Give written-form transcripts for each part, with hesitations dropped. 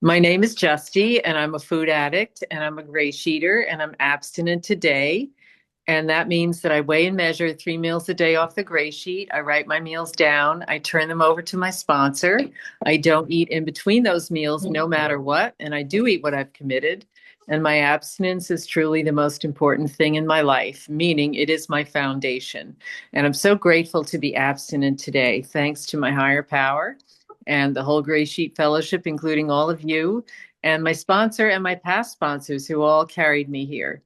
My name is Justy, and I'm a food addict, and I'm a GreySheeter, and I'm abstinent today. And that means that I weigh and measure 3 meals a day off the gray sheet. I write my meals down. I turn them over to my sponsor. I don't eat in between those meals, no matter what. And I do eat what I've committed. And my abstinence is truly the most important thing in my life, meaning it is my foundation. And I'm so grateful to be abstinent today, thanks to my higher power and the whole Gray Sheet Fellowship, including all of you, and my sponsor and my past sponsors who all carried me here.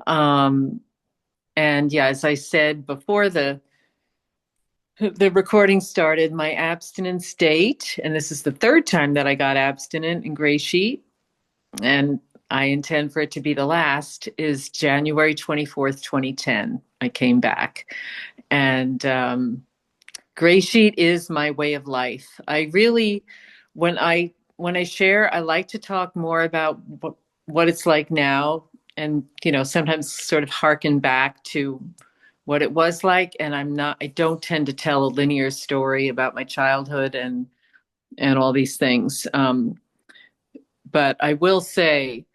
Um, and yeah, as I said before the recording started, my abstinence date, and this is the third time that I got abstinent in Gray Sheet, and I intend for it to be the last, is January 24th, 2010. I came back. And Gray Sheet is my way of life. I really, when I share, I like to talk more about what it's like now, and sometimes sort of harken back to what it was like. And I don't tend to tell a linear story about my childhood and all these things. But I will say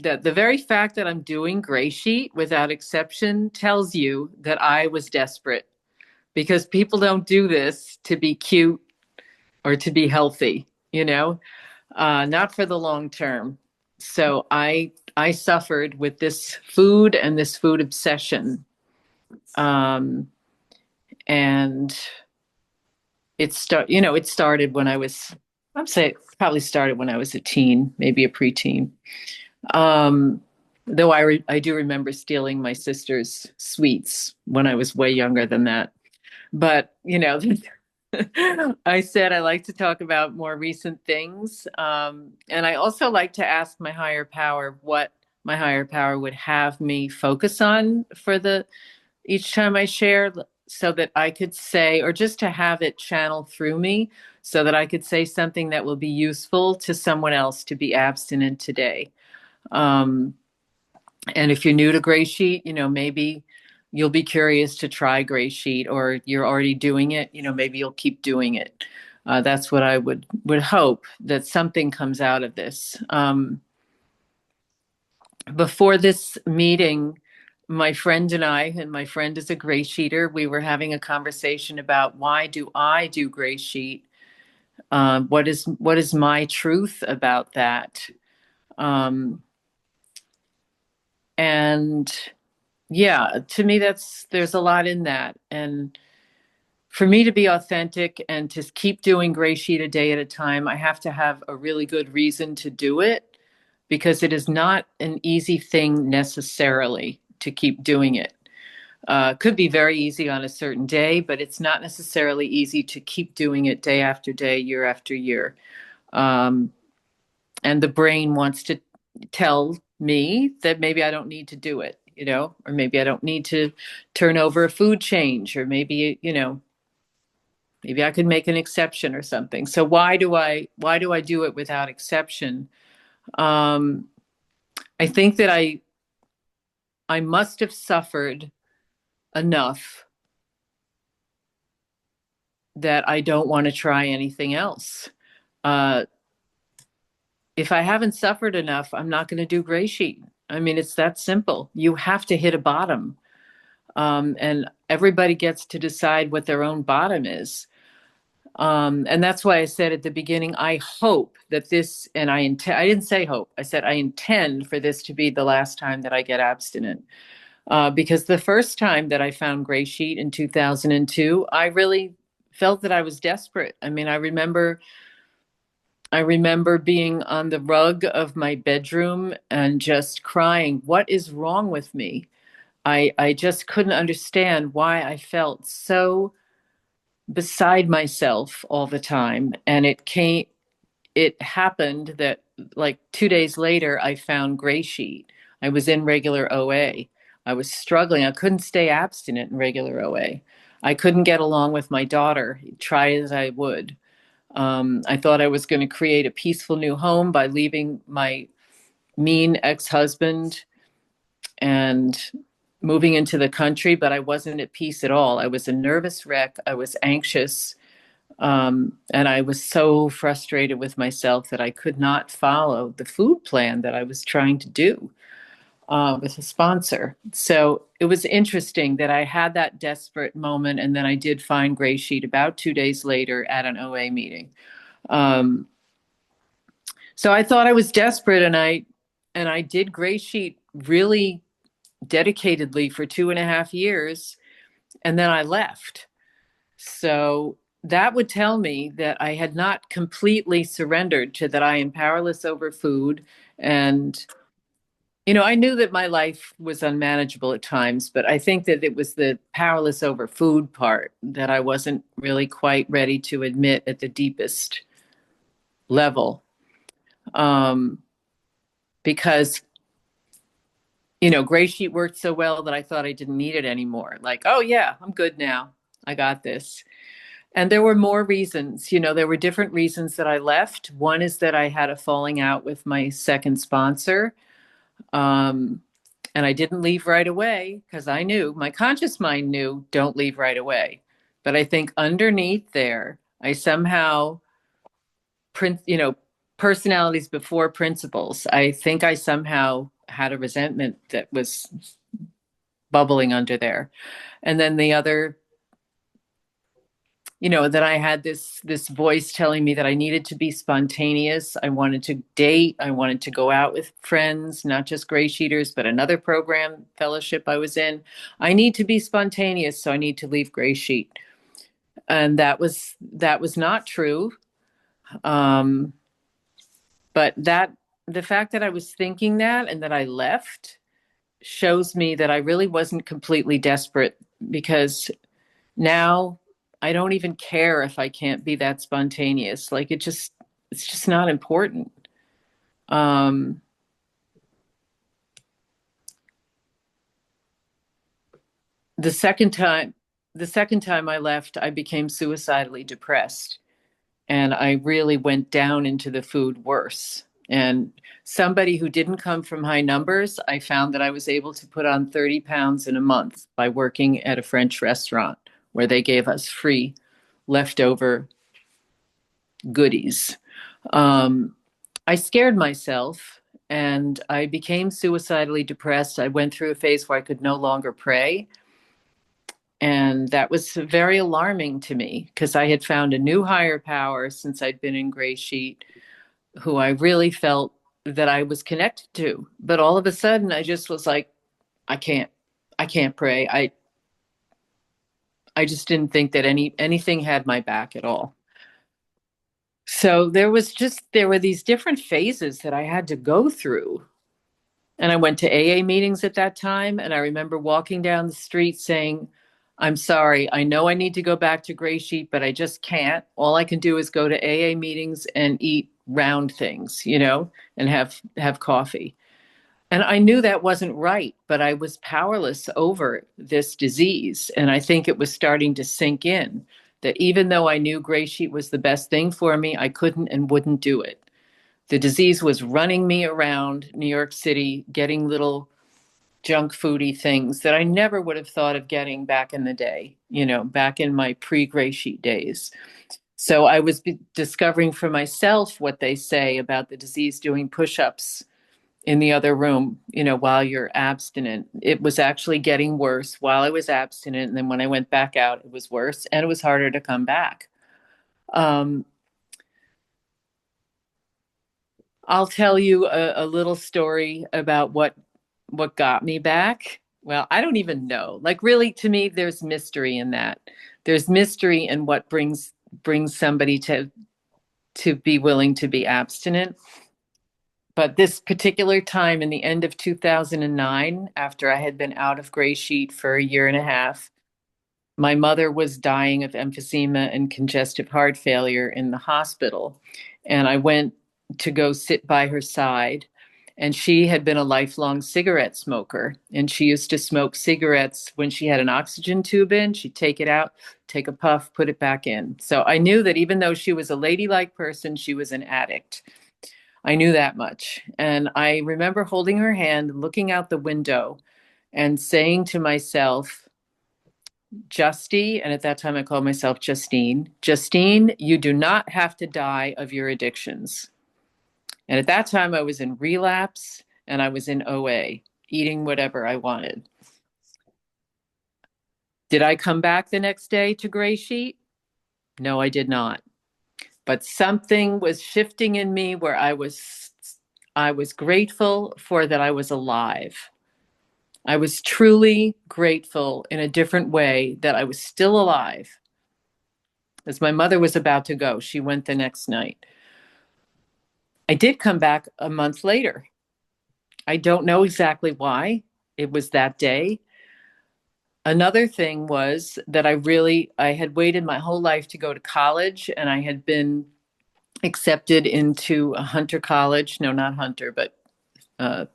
that the very fact that I'm doing Gray Sheet without exception tells you that I was desperate, because people don't do this to be cute or to be healthy, not for the long term. So I suffered with this food and this food obsession. Um, and it started when I'd say it probably started when I was a teen, maybe a preteen. Um, though I do remember stealing my sister's sweets when I was way younger than that. But, I said I like to talk about more recent things. And I also like to ask my higher power what my higher power would have me focus on for each time I share, so that I could say, or just to have it channel through me, so that I could say something that will be useful to someone else to be abstinent today. Um, and if you're new to Gray Sheet, maybe you'll be curious to try Gray Sheet, or you're already doing it, maybe you'll keep doing it. That's what I would hope, that something comes out of this. Before this meeting, my friend and my friend is a Gray Sheeter, we were having a conversation about, why do I do Gray Sheet? What is my truth about that? Um, and yeah, to me, there's a lot in that. And for me to be authentic and to keep doing Gray Sheet a day at a time, I have to have a really good reason to do it, because it is not an easy thing necessarily to keep doing it. Could be very easy on a certain day, but it's not necessarily easy to keep doing it day after day, year after year. Um, and the brain wants to tell me that maybe I don't need to do it, or maybe I don't need to turn over a food change, or maybe, maybe I could make an exception or something. So why do I do it without exception? Um, I think that I must have suffered enough that I don't want to try anything else. Uh, if I haven't suffered enough, I'm not going to do Gray Sheet. I mean, it's that simple. You have to hit a bottom. And everybody gets to decide what their own bottom is. And that's why I said at the beginning, I hope that this, and I didn't say hope, I said I intend for this to be the last time that I get abstinent. Because the first time that I found Gray Sheet in 2002, I really felt that I was desperate. I mean, I remember being on the rug of my bedroom and just crying, what is wrong with me? I just couldn't understand why I felt so beside myself all the time. And it happened that like 2 days later, I found Gray Sheet. I was in regular OA. I was struggling. I couldn't stay abstinent in regular OA. I couldn't get along with my daughter, try as I would. I thought I was going to create a peaceful new home by leaving my mean ex-husband and moving into the country, but I wasn't at peace at all. I was a nervous wreck. I was anxious. And I was so frustrated with myself that I could not follow the food plan that I was trying to do with a sponsor. So it was interesting that I had that desperate moment, and then I did find Gray Sheet about 2 days later at an OA meeting. Um, so I thought I was desperate, and I did Gray Sheet really dedicatedly for 2.5 years, and then I left. So that would tell me that I had not completely surrendered to that I am powerless over food. And, I knew that my life was unmanageable at times, but I think that it was the powerless over food part that I wasn't really quite ready to admit at the deepest level. Um, because, Gray Sheet worked so well that I thought I didn't need it anymore. Like, oh, yeah, I'm good now. I got this. And there were more reasons. There were different reasons that I left. One is that I had a falling out with my second sponsor. Um, and I didn't leave right away because I knew, my conscious mind knew, don't leave right away. But I think underneath there, I somehow, personalities before principles. I think I somehow had a resentment that was bubbling under there. And then the other, that I had this voice telling me that I needed to be spontaneous. I wanted to date. I wanted to go out with friends, not just GreySheeters, but another program fellowship I was in. I need to be spontaneous, so I need to leave GreySheet. And that was not true. Um, but the fact that I was thinking that and that I left shows me that I really wasn't completely desperate, because now I don't even care if I can't be that spontaneous. Like it's just not important. Um, the second time, the second time I left, I became suicidally depressed, and I really went down into the food worse. And somebody who didn't come from high numbers, I found that I was able to put on 30 pounds in a month by working at a French restaurant where they gave us free leftover goodies. Um, I scared myself and I became suicidally depressed. I went through a phase where I could no longer pray. And that was very alarming to me because I had found a new higher power since I'd been in Gray Sheet, who I really felt that I was connected to. But all of a sudden, I just was like, I can't, I can't pray. I just didn't think that anything had my back at all. So there were these different phases that I had to go through. And I went to AA meetings at that time. And I remember walking down the street saying, I'm sorry, I know I need to go back to Gray Sheet, but I just can't. All I can do is go to AA meetings and eat round things, and have coffee. And I knew that wasn't right, but I was powerless over this disease. And I think it was starting to sink in that even though I knew Gray Sheet was the best thing for me, I couldn't and wouldn't do it. The disease was running me around New York City, getting little junk foody things that I never would have thought of getting back in the day, back in my pre-Gray Sheet days. So I was discovering for myself what they say about the disease doing push-ups in the other room, while you're abstinent. It was actually getting worse while I was abstinent. And then when I went back out, it was worse and it was harder to come back. Um, I'll tell you a little story about what got me back. Well, I don't even know. Like really, to me, there's mystery in that. There's mystery in what brings somebody to be willing to be abstinent. But this particular time in the end of 2009, after I had been out of Gray Sheet for a year and a half, my mother was dying of emphysema and congestive heart failure in the hospital. And I went to go sit by her side. And she had been a lifelong cigarette smoker. And she used to smoke cigarettes when she had an oxygen tube in. She'd take it out, take a puff, put it back in. So I knew that even though she was a ladylike person, she was an addict. I knew that much. And I remember holding her hand, looking out the window, and saying to myself, Justy, and at that time I called myself Justine. Justine, you do not have to die of your addictions. And at that time I was in relapse and I was in OA, eating whatever I wanted. Did I come back the next day to Gray Sheet? No, I did not. But something was shifting in me where I was grateful for that I was alive. I was truly grateful in a different way that I was still alive. As my mother was about to go, she went the next night. I did come back a month later. I don't know exactly why. It was that day. Another thing was that I had waited my whole life to go to college, and I had been accepted into a Hunter College. No, not Hunter, but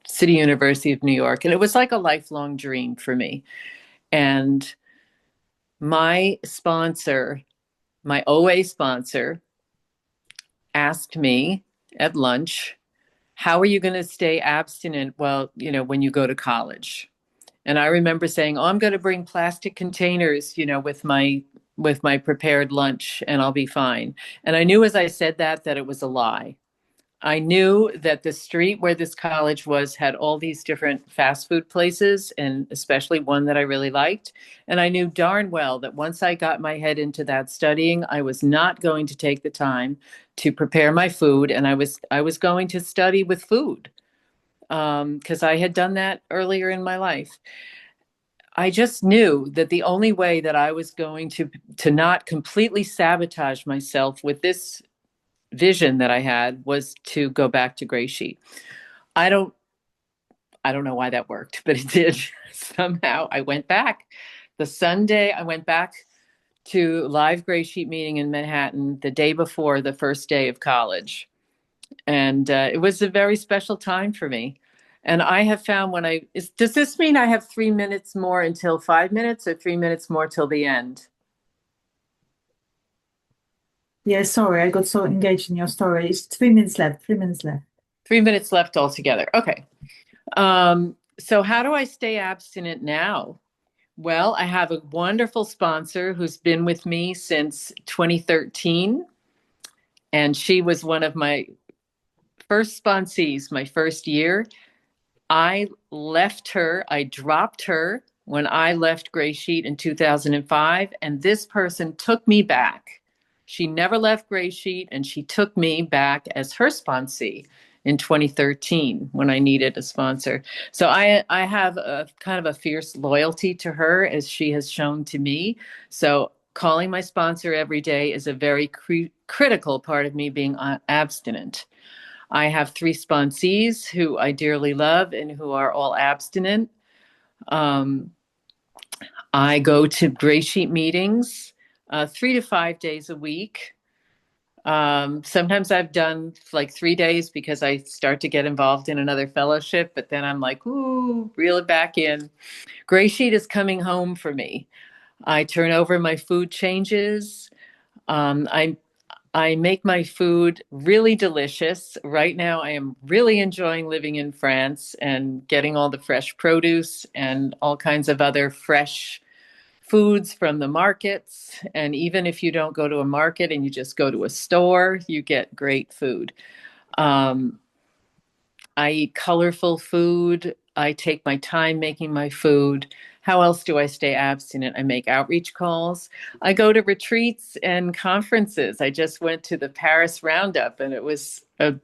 City University of New York. And it was like a lifelong dream for me. And my sponsor, my OA sponsor, asked me at lunch, how are you going to stay abstinent when you go to college? And I remember saying, oh, I'm going to bring plastic containers, with my prepared lunch, and I'll be fine. And I knew as I said that it was a lie. I knew that the street where this college was had all these different fast food places, and especially one that I really liked. And I knew darn well that once I got my head into that studying, I was not going to take the time to prepare my food, and I was going to study with food because I had done that earlier in my life. I just knew that the only way that I was going to not completely sabotage myself with this vision that I had was to go back to Gray Sheet. I don't I don't know why that worked, but it did. Somehow I went back. The Sunday I went back to live Gray Sheet meeting in Manhattan the day before the first day of college. And it was a very special time for me. And I have found does this mean I have 3 minutes more until 5 minutes or 3 minutes more till the end? Yeah, sorry, I got so engaged in your story. It's 3 minutes left. 3 minutes left. 3 minutes left altogether. Okay. So how do I stay abstinent now? Well, I have a wonderful sponsor who's been with me since 2013, and she was one of my first sponsees my first year. I dropped her when I left Gray Sheet in 2005, and this person took me back. She never left Gray Sheet, and she took me back as her sponsee in 2013 when I needed a sponsor. So I have a kind of a fierce loyalty to her as she has shown to me. So calling my sponsor every day is a very critical part of me being abstinent. I have three sponsees who I dearly love and who are all abstinent. Um, I go to Gray Sheet meetings 3 to 5 days a week. Sometimes I've done like 3 days because I start to get involved in another fellowship, but then I'm like, ooh, reel it back in. Gray Sheet is coming home for me. I turn over my food changes. I make my food really delicious. Right now, I am really enjoying living in France and getting all the fresh produce and all kinds of other fresh foods from the markets. And even if you don't go to a market and you just go to a store, you get great food. Um, I eat colorful food. I take my time making my food. How else do I stay abstinent? I make outreach calls. I go to retreats and conferences. I just went to the Paris Roundup, and it was a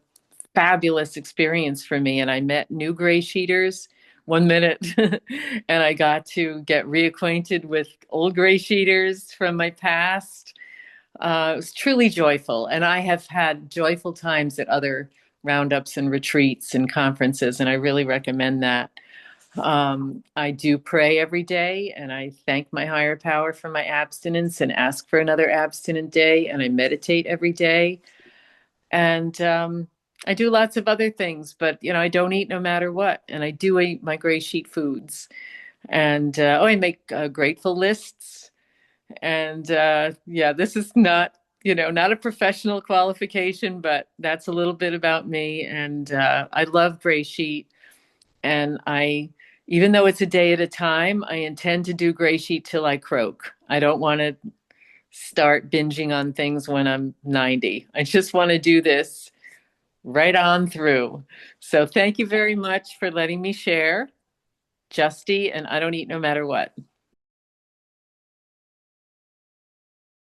fabulous experience for me. And I met new Gray Sheeters 1 minute, and I got to get reacquainted with old Gray Sheeters from my past. It was truly joyful. And I have had joyful times at other roundups and retreats and conferences, and I really recommend that. I do pray every day, and I thank my higher power for my abstinence and ask for another abstinent day, and I meditate every day. And I do lots of other things, but I don't eat no matter what, and I do eat my Gray Sheet foods. And I make grateful lists. And yeah, this is not a professional qualification, but that's a little bit about me. And I love Gray Sheet. And I Even though it's a day at a time, I intend to do gray sheet till I croak. I don't want to start binging on things when I'm 90. I just want to do this right on through. So thank you very much for letting me share, Justy, and I don't eat no matter what.